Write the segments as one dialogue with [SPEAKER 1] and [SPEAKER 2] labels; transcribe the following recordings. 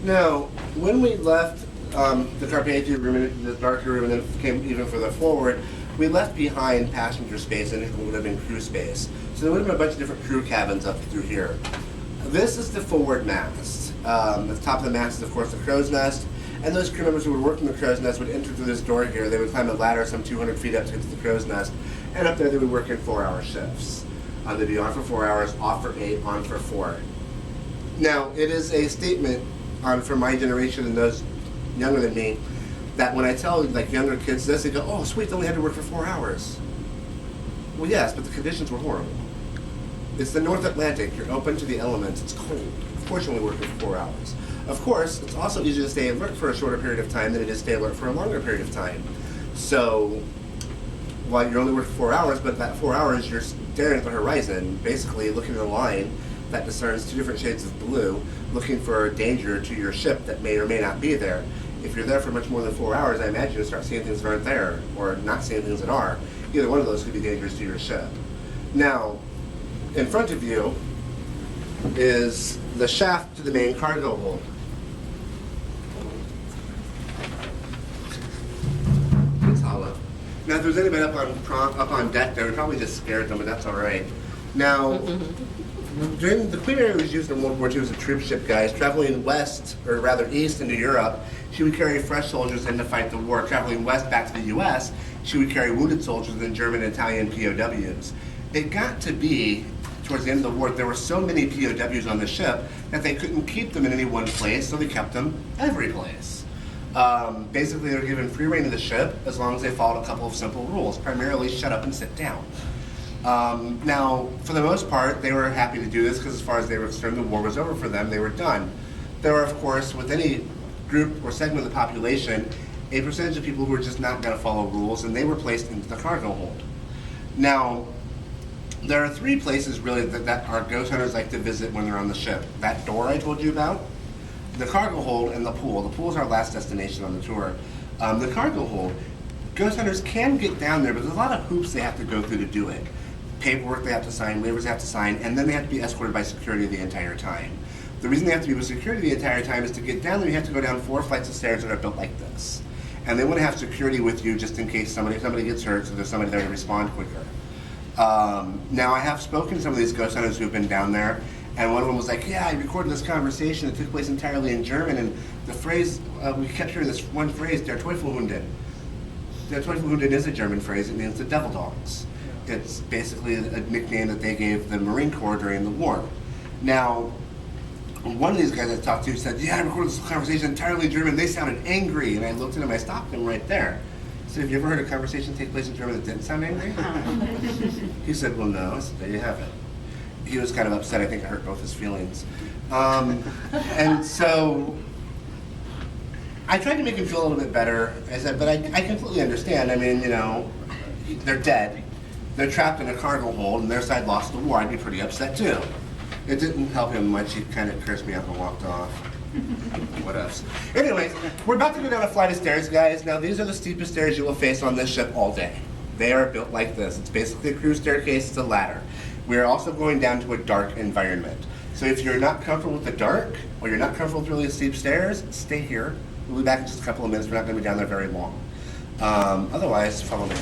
[SPEAKER 1] Now, when we left the Carpathia room, the darker room, and then came even further forward, we left behind passenger space and it would have been crew space. So there would have been a bunch of different crew cabins up through here. This is the forward mast. At the top of the mast is, of course, the crow's nest. And those crew members who were working the crow's nest would enter through this door here. They would climb a ladder some 200 feet up to get to the crow's nest. And up there they would work in 4-hour shifts. They'd be on for 4 hours, off for 8, on for 4. Now, it is a statement for my generation and those younger than me that when I tell like younger kids this, they go, "Oh, sweet, they only had to work for 4 hours." Well, yes, but the conditions were horrible. It's the North Atlantic. You're open to the elements. It's cold. Of course you only work for 4 hours. Of course, it's also easier to stay alert for a shorter period of time than it is to stay alert for a longer period of time. So, while you're only working 4 hours, but that 4 hours you're staring at the horizon, basically looking at a line that discerns 2 different shades of blue, looking for danger to your ship that may or may not be there. If you're there for much more than 4 hours, I imagine you'll start seeing things that aren't there, or not seeing things that are. Either one of those could be dangerous to your ship. Now, in front of you is the shaft to the main cargo hold. It's hollow. Now, if there's anybody up on deck there, we probably just scared them, but that's all right. Now, during the Queen Mary was used in World War II as a troop ship, guys, traveling west, or rather east into Europe. She would carry fresh soldiers in to fight the war. Traveling west back to the U.S., she would carry wounded soldiers and German and Italian POWs. It got to be, towards the end of the war, there were so many POWs on the ship that they couldn't keep them in any one place, so they kept them every place. Basically, they were given free reign of the ship as long as they followed a couple of simple rules, primarily shut up and sit down. Now, for the most part, they were happy to do this because as far as they were concerned, the war was over for them, they were done. There were, of course, with any group or segment of the population, a percentage of people who were just not going to follow rules, and they were placed into the cargo hold. Now, there are 3 places really that our ghost hunters like to visit when they're on the ship. That door I told you about, the cargo hold, and the pool. The pool is our last destination on the tour. The cargo hold, ghost hunters can get down there, but there's a lot of hoops they have to go through to do it. Paperwork they have to sign, waivers they have to sign, and then they have to be escorted by security the entire time. The reason they have to be with security the entire time is to get down there, you have to go down 4 flights of stairs that are built like this. And they want to have security with you just in case somebody gets hurt, so there's somebody there to respond quicker. Now, I have spoken to some of these ghost hunters who have been down there, and one of them was like, "Yeah, I recorded this conversation that took place entirely in German, and the phrase, we kept hearing this one phrase, der Teufelhunden." Der Teufelhunden is a German phrase, it means the devil dogs. It's basically a nickname that they gave the Marine Corps during the war. Now, one of these guys I talked to said, "Yeah, I recorded this conversation entirely in German. They sounded angry." And I looked at him, I stopped him right there. I said, "Have you ever heard a conversation take place in German that didn't sound angry?" He said, "Well, no." I said, "There you have it." He was kind of upset. I think it hurt both his feelings. And so I tried to make him feel a little bit better. I said, but I completely understand. I mean, you know, they're dead. They're trapped in a cargo hold, and their side lost the war. I'd be pretty upset too. It didn't help him much. He kind of cursed me out and walked off. What else? Anyways, we're about to go down a flight of stairs, guys. Now, these are the steepest stairs you will face on this ship all day. They are built like this. It's basically a crew staircase. It's a ladder. We are also going down to a dark environment. So if you're not comfortable with the dark, or you're not comfortable with really steep stairs, stay here. We'll be back in just a couple of minutes. We're not going to be down there very long. Otherwise, follow me.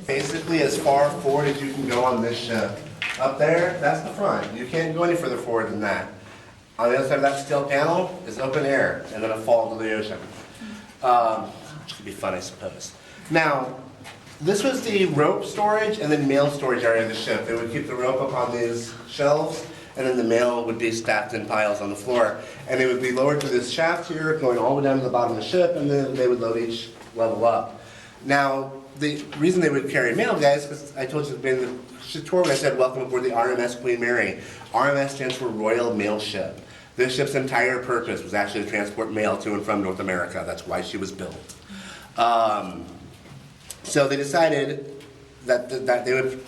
[SPEAKER 1] Basically, as far forward as you can go on this ship. Up there, that's the front. You can't go any further forward than that. On the other side of that steel panel is open air, and then a fall to the ocean. Which could be fun, I suppose. Now, this was the rope storage and then mail storage area of the ship. They would keep the rope up on these shelves, and then the mail would be stacked in piles on the floor. And they would be lowered to this shaft here, going all the way down to the bottom of the ship, and then they would load each level up. Now, the reason they would carry mail, guys, because I told you in the tour when I said, welcome aboard the RMS Queen Mary. RMS stands for Royal Mail Ship. This ship's entire purpose was actually to transport mail to and from North America. That's why she was built. So they decided that they would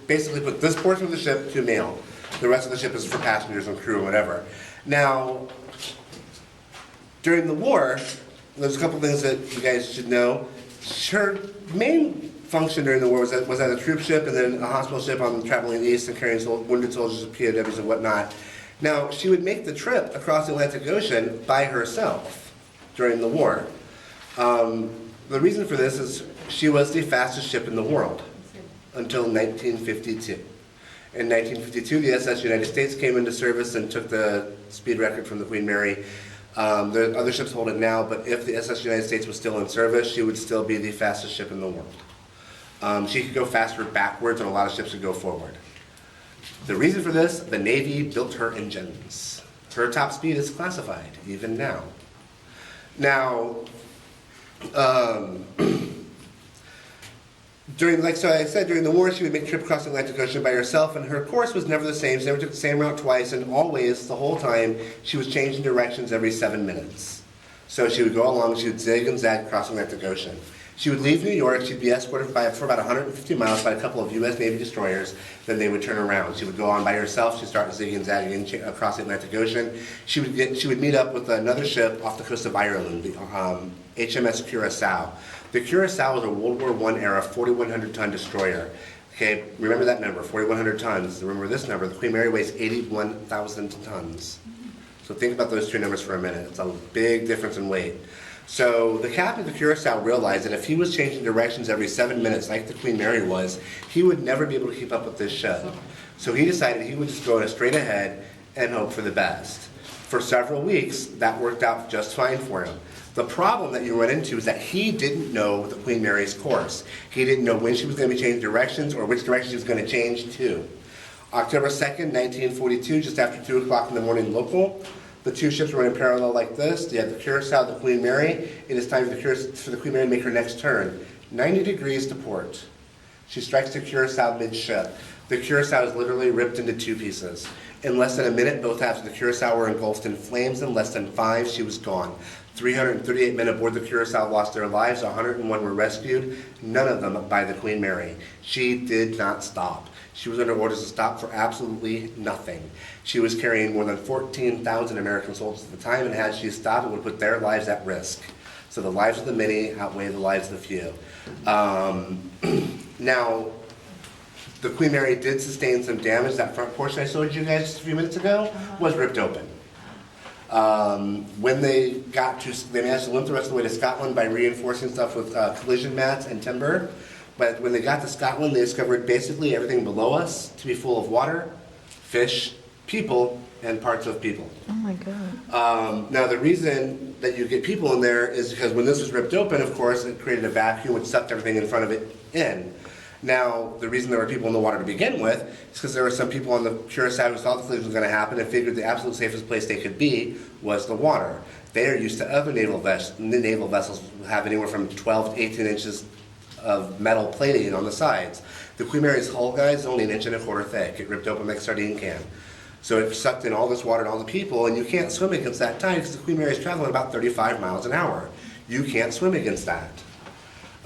[SPEAKER 1] basically put this portion of the ship to mail. The rest of the ship is for passengers and crew and whatever. Now, during the war, there's a couple things that you guys should know. Her main function during the war was as a troop ship and then a hospital ship on traveling east and carrying wounded soldiers and POWs and whatnot. Now, she would make the trip across the Atlantic Ocean by herself during the war. The reason for this is she was the fastest ship in the world until 1952. In 1952, the SS United States came into service and took the speed record from the Queen Mary. The other ships hold it now, but if the SS United States was still in service, she would still be the fastest ship in the world. She could go faster backwards, and a lot of ships would go forward. The reason for this, the Navy built her engines. Her top speed is classified, even now. Now, like I said, during the war, she would make a trip across the Atlantic Ocean by herself, and her course was never the same. She never took the same route twice, and always, the whole time, she was changing directions every 7 minutes. So she would go along, she would zig and zag across the Atlantic Ocean. She would leave New York, she'd be escorted for about 150 miles by a couple of U.S. Navy destroyers, then they would turn around. She would go on by herself, she'd start zigging and zagging across the Atlantic Ocean. She would meet up with another ship off the coast of Ireland, the HMS Curacao. The Curacao was a World War I era 4,100-ton destroyer. Okay, remember that number, 4,100 tons. Remember this number, the Queen Mary weighs 81,000 tons. So think about those two numbers for a minute. It's a big difference in weight. So the captain of the Curacao realized that if he was changing directions every 7 minutes like the Queen Mary was, he would never be able to keep up with this ship. So he decided he would just go straight ahead and hope for the best. For several weeks, that worked out just fine for him. The problem that you run into is that he didn't know the Queen Mary's course. He didn't know when she was going to be changing directions or which direction she was going to change to. October 2nd, 1942, just after 2 o'clock in the morning local, the two ships were in parallel like this. You have the Curacao, the Queen Mary. It is time for the Queen Mary to make her next turn. 90 degrees to port. She strikes the Curacao midship. The Curacao is literally ripped into two pieces. In less than a minute, both halves of the Curacao were engulfed in flames. In less than 5, she was gone. 338 men aboard the Curacao lost their lives. 101 were rescued, none of them by the Queen Mary. She did not stop. She was under orders to stop for absolutely nothing. She was carrying more than 14,000 American soldiers at the time, and had she stopped, it would put their lives at risk. So the lives of the many outweigh the lives of the few. Now, the Queen Mary did sustain some damage. That front portion I showed you guys just a few minutes ago was ripped open. When they managed to limp the rest of the way to Scotland by reinforcing stuff with collision mats and timber. But when they got to Scotland, they discovered basically everything below us to be full of water, fish, people, and parts of people.
[SPEAKER 2] Oh my God.
[SPEAKER 1] Now the reason that you get people in there is because when this was ripped open, of course, it created a vacuum which sucked everything in front of it in. Now, the reason there were people in the water to begin with is because there were some people on the Curacao who saw the collision was going to happen and figured the absolute safest place they could be was the water. They are used to other naval vessels have anywhere from 12 to 18 inches of metal plating on the sides. The Queen Mary's hull, guys, is only 1.25 inches thick. It ripped open like a sardine can. So it sucked in all this water and all the people, and you can't swim against that tide because the Queen Mary is traveling about 35 miles an hour. You can't swim against that.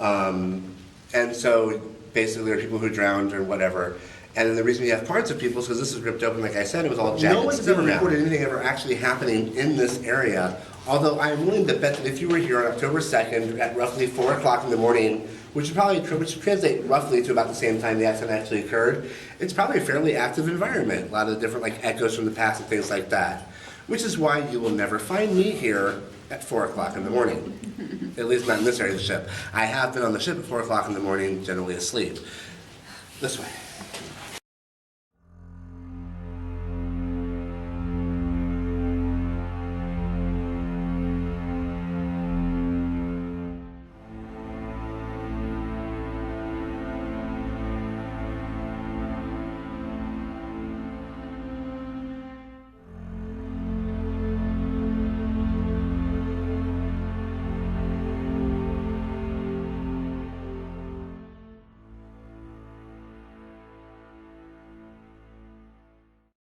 [SPEAKER 1] And so basically there are people who drowned or whatever. And then the reason we have parts of people is because this is ripped open, like I said, it was all jagged. No one's ever reported anything ever actually happening in this area. Although I'm willing to bet that if you were here on October 2nd at roughly 4 o'clock in the morning, which would translate roughly to about the same time the accident actually occurred, it's probably a fairly active environment. A lot of different echoes from the past and things like that. Which is why you will never find me here at 4 o'clock in the morning. At least not in this area of the ship. I have been on the ship at 4 o'clock in the morning, generally asleep. This way.